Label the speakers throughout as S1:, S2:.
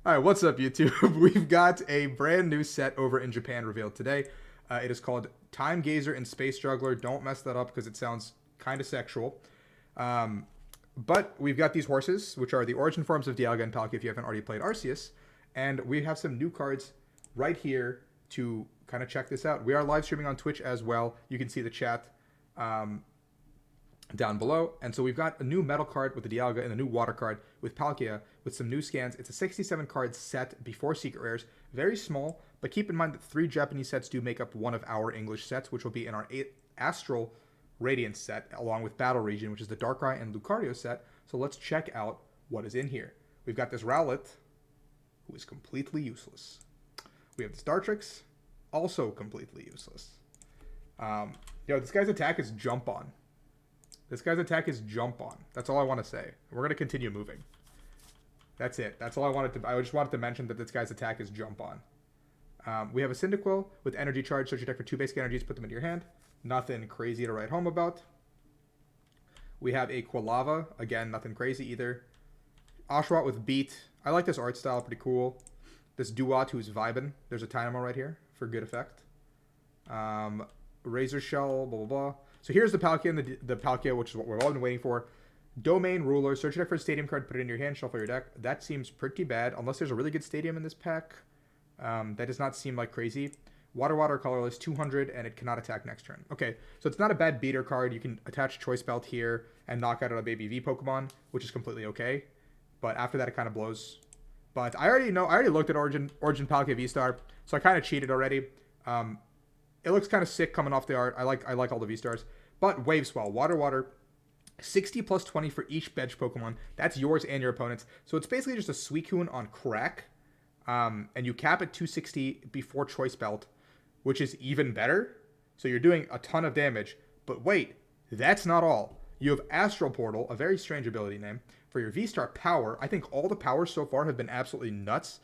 S1: All right, what's up, YouTube? We've got a brand new set over in Japan revealed today. It is called Time Gazer and Space Juggler. Don't mess that up because it sounds kind of sexual. Um, but we've got these horses, which are the origin forms of Dialga and Palkia if you haven't already played Arceus. And we have some new cards right here to kind of check this out. We are live streaming on Twitch as well. You can see the chat down below. And so we've got a new metal card with the Dialga and a new water card with Palkia with some new scans. It's a 67 card set before Secret Rares. Very small, but keep in mind that 3 Japanese sets do make up one of our English sets, which will be in our Astral Radiance set, along with Battle Region, which is the Darkrai and Lucario set. So let's check out what is in here. We've got this Rowlet, who is completely useless. We have the Startrix, also completely useless. This guy's attack is Jump On. This guy's attack is Jump On. That's all I want to say. We're going to continue moving. That's it. That's all I wanted to... I just wanted to mention that this guy's attack is Jump On. We have a Cyndaquil with Energy Charge. Search your deck for 2 basic energies. Put them into your hand. Nothing crazy to write home about. We have a Quilava. Again, nothing crazy either. Oshawott with Beat. I like this art style. Pretty cool. This Duat who's vibing. There's a Dynamo right here for good effect. Razor Shell. Blah, blah, blah. So here's the Palkia and the Palkia, which is what we've all been waiting for. Domain Ruler. Search your deck for a stadium card, put it in your hand, shuffle your deck. That seems pretty bad, unless there's a really good stadium in this pack. That does not seem like crazy. Water, colorless, 200, and it cannot attack next turn. Okay, so it's not a bad beater card. You can attach Choice Belt here and knock out a baby V Pokemon, which is completely okay. But after that, it kind of blows. But I already looked at Origin Palkia VSTAR, so I kind of cheated already. It looks kind of sick coming off the art. I like all the V-Stars. But Wave Swell, Water, 60 plus 20 for each bench Pokemon. That's yours and your opponent's. So it's basically just a Suicune on crack. And you cap at 260 before Choice Belt, which is even better. So you're doing a ton of damage. But wait, that's not all. You have Astral Portal, a very strange ability name, for your V-Star power. I think all the powers so far have been absolutely nuts.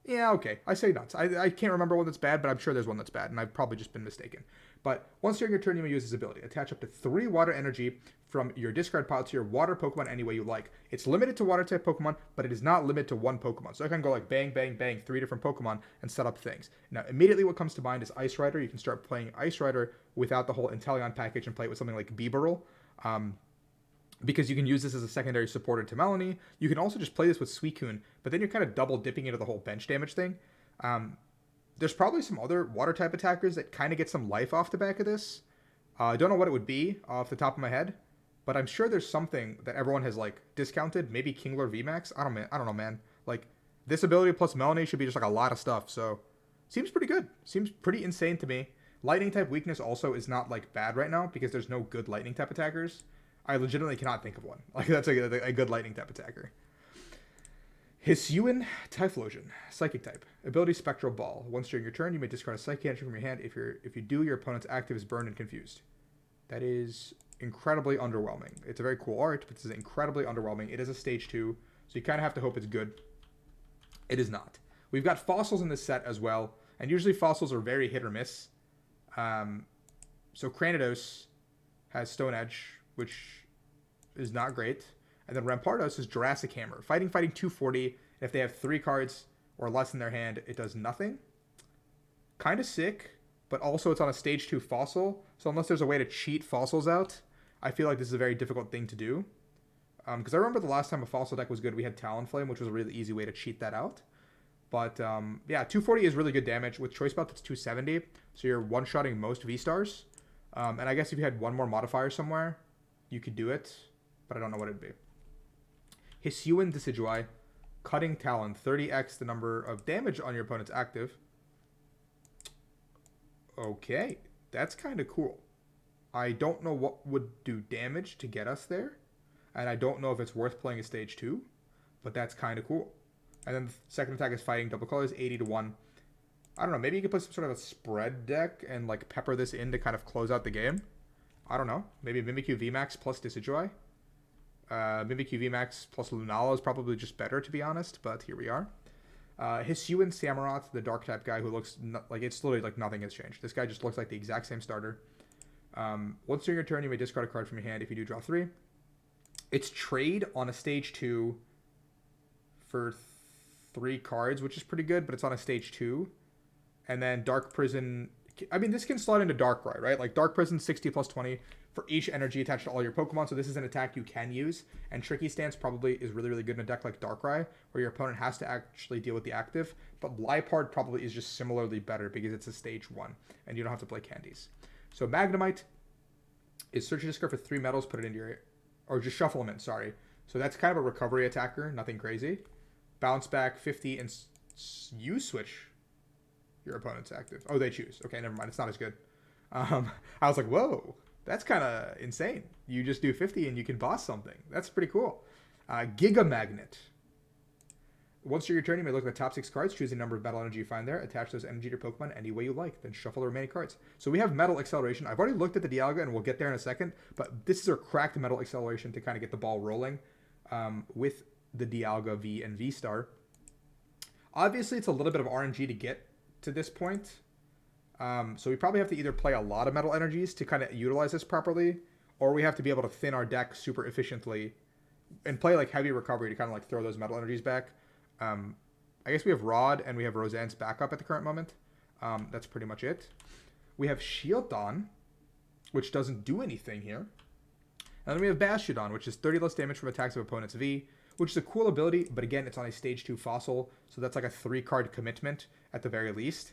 S1: Yeah, okay. I say nuts. I can't remember one that's bad, but I'm sure there's one that's bad, and I've probably just been mistaken. But once during your turn, you may use this ability. Attach up to 3 water energy from your discard pile to your water Pokemon any way you like. It's limited to water-type Pokemon, but it is not limited to one Pokemon. So I can go like bang, bang, bang, 3 different Pokemon and set up things. Now, immediately what comes to mind is Ice Rider. You can start playing Ice Rider without the whole Inteleon package and play it with something like Bibarel. Because you can use this as a secondary supporter to Melanie. You can also just play this with Suicune, but then you're kind of double dipping into the whole bench damage thing. There's probably some other water type attackers that kind of get some life off the back of this. I don't know what it would be off the top of my head, but I'm sure there's something that everyone has like discounted. Maybe Kingler VMAX. I don't know, man. Like this ability plus Melanie should be just like a lot of stuff. So seems pretty good. Seems pretty insane to me. Lightning type weakness also is not like bad right now because there's no good lightning type attackers. I legitimately cannot think of one. Like, that's a good lightning type attacker. Hisuian Typhlosion, Psychic type. Ability Spectral Ball. Once during your turn, you may discard a Psychic entry from your hand. If you do, your opponent's active is burned and confused. That is incredibly underwhelming. It's a very cool art, but this is incredibly underwhelming. It is a stage 2, so you kind of have to hope it's good. It is not. We've got fossils in this set as well, and usually fossils are very hit or miss. So Cranidos has Stone Edge, which is not great. And then Rampardos is Jurassic Hammer. Fighting 240. And if they have 3 cards or less in their hand, it does nothing. Kind of sick, but also it's on a stage 2 fossil. So unless there's a way to cheat fossils out, I feel like this is a very difficult thing to do. Because I remember the last time a fossil deck was good, we had Talonflame, which was a really easy way to cheat that out. But yeah, 240 is really good damage. With Choice Belt, it's 270. So you're one-shotting most V-Stars. And I guess if you had one more modifier somewhere, you could do it, but I don't know what it'd be. Hisuian Decidueye, Cutting Talon, 30x the number of damage on your opponent's active. Okay, that's kind of cool. I don't know what would do damage to get us there, and I don't know if it's worth playing a stage 2, but that's kind of cool. And then the second attack is Fighting Double Colors, 80 to 1. I don't know, maybe you could put some sort of a spread deck and like pepper this in to kind of close out the game. I don't know. Maybe Mimikyu VMAX plus Decidueye. Mimikyu VMAX plus Lunala is probably just better, to be honest, but here we are. Hisuian Samurott, the dark type guy who looks like it's literally like nothing has changed. This guy just looks like the exact same starter. Once during your turn, you may discard a card from your hand. If you do, draw 3. It's trade on a stage 2 for 3 cards, which is pretty good, but it's on a stage 2. And then Dark Prison, I mean, this can slot into Darkrai, right? Like Dark Prison, 60 plus 20 for each energy attached to all your Pokemon. So this is an attack you can use. And Tricky Stance probably is really, really good in a deck like Darkrai, where your opponent has to actually deal with the active. But Liepard probably is just similarly better because it's a stage 1, and you don't have to play candies. So Magnemite is search your discard for 3 metals, put it into your, or just shuffle them in, sorry. So that's kind of a recovery attacker, nothing crazy. Bounce back 50, and you switch your opponent's active. Oh, they choose. Okay, never mind. It's not as good. I was like, whoa, that's kind of insane. You just do 50 and you can boss something. That's pretty cool. Giga Magnet. Once during your turn, you may look at the top 6 cards, choose the number of metal energy you find there, attach those energy to your Pokemon any way you like, then shuffle the remaining cards. So we have Metal Acceleration. I've already looked at the Dialga, and we'll get there in a second, but this is our cracked Metal Acceleration to kind of get the ball rolling with the Dialga V and V-Star. Obviously, it's a little bit of RNG to get to this point. So we probably have to either play a lot of Metal Energies to kind of utilize this properly, or we have to be able to thin our deck super efficiently and play like heavy recovery to kind of like throw those Metal Energies back. I guess we have Rod and we have Roseanne's backup at the current moment. That's pretty much it. We have Shieldon, which doesn't do anything here. And then we have Bastiodon, which is 30 less damage from attacks of opponent's V, which is a cool ability, but again, it's on a stage 2 fossil, so that's like a 3-card commitment at the very least.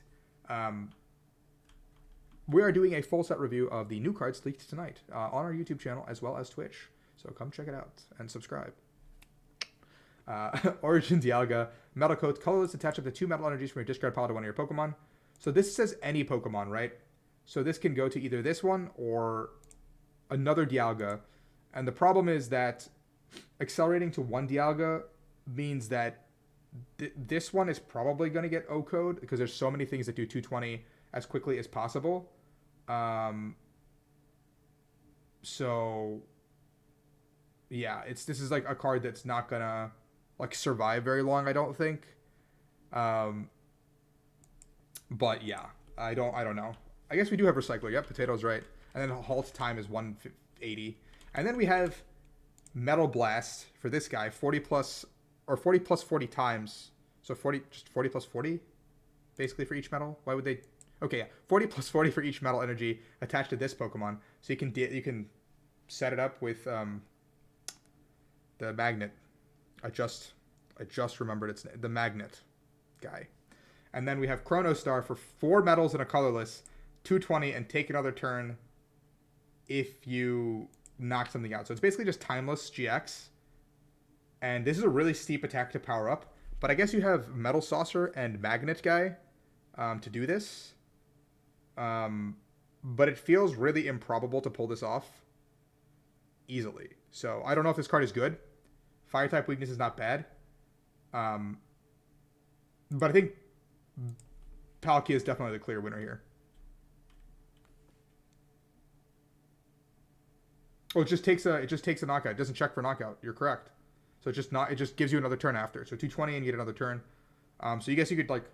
S1: We are doing a full set review of the new cards leaked tonight on our YouTube channel as well as Twitch, so come check it out and subscribe. Origin Dialga, Metal Coat, colorless, attach up to 2 metal energies from your discard pile to one of your Pokemon. So this says any Pokemon, right? So this can go to either this one or another Dialga. And the problem is that accelerating to 1 Dialga means that this one is probably going to get O-code because there's so many things that do 220 as quickly as possible. So yeah, this is like a card that's not gonna like survive very long, I don't think. But yeah, I don't know. I guess we do have Recycler. Yep, Potato's right. And then Halt Time is 180. And then we have Metal Blast for this guy, 40 plus 40 times. So 40 plus 40 basically for each metal. Why would they? Okay, yeah, 40 plus 40 for each metal energy attached to this Pokemon. So you can set it up with the magnet. I just remembered it's the magnet guy. And then we have Chronostar for 4 metals and a colorless, 220, and take another turn if you knock something out. So it's basically just Timeless GX. And this is a really steep attack to power up. But I guess you have Metal Saucer and Magnet guy to do this. But it feels really improbable to pull this off easily. So I don't know if this card is good. Fire type weakness is not bad. But I think Palkia is definitely the clear winner here. Oh, it just takes a knockout. It doesn't check for knockout. You're correct. So it just gives you another turn after. So 220 and you get another turn. So you guess you could like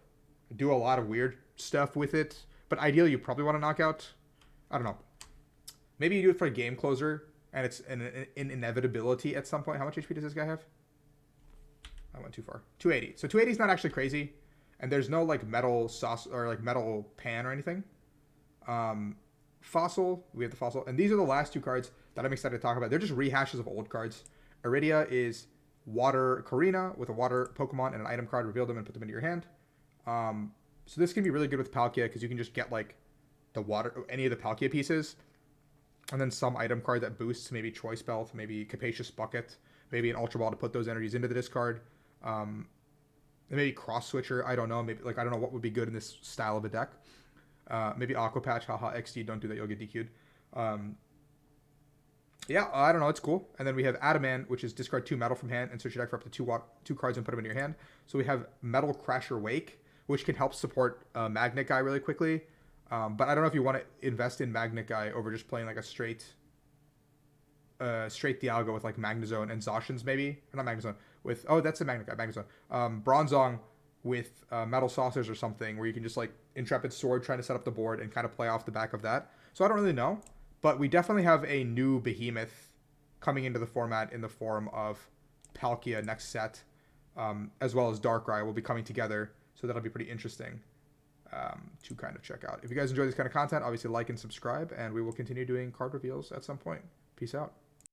S1: do a lot of weird stuff with it. But ideally you probably want to knock out. I don't know. Maybe you do it for a game closer and it's an inevitability at some point. How much HP does this guy have? I went too far. 280. So 280 is not actually crazy. And there's no like metal sauce or like metal pan or anything. Fossil. We have the Fossil. And these are the last 2 cards that I'm excited to talk about. They're just rehashes of old cards. Iridia is Water Karina with a water Pokemon and an item card. Reveal them and put them into your hand. So this can be really good with Palkia because you can just get like the water, any of the Palkia pieces. And then some item card that boosts, maybe Choice Belt, maybe Capacious Bucket, maybe an Ultra Ball to put those energies into the discard. Maybe Cross Switcher, I don't know. Maybe like I don't know what would be good in this style of a deck. Maybe Aqua Patch, haha, XD, don't do that, you'll get DQ'd. Yeah, I don't know, it's cool. And then we have Adamant, which is discard 2 metal from hand and search your deck for up to 2 cards and put them in your hand. So we have Metal Crasher Wake, which can help support Magnet Guy really quickly. But I don't know if you want to invest in Magnet Guy over just playing like a straight Dialga with like Magnezone and Zacians maybe. Or not Magnezone. With, oh, that's a Magnet Guy, Magnezone. Bronzong with Metal Saucers or something where you can just like Intrepid Sword trying to set up the board and kind of play off the back of that. So I don't really know. But we definitely have a new behemoth coming into the format in the form of Palkia next set. as well as Darkrai will be coming together. So that'll be pretty interesting to kind of check out. If you guys enjoy this kind of content, obviously like and subscribe, and we will continue doing card reveals at some point. Peace out.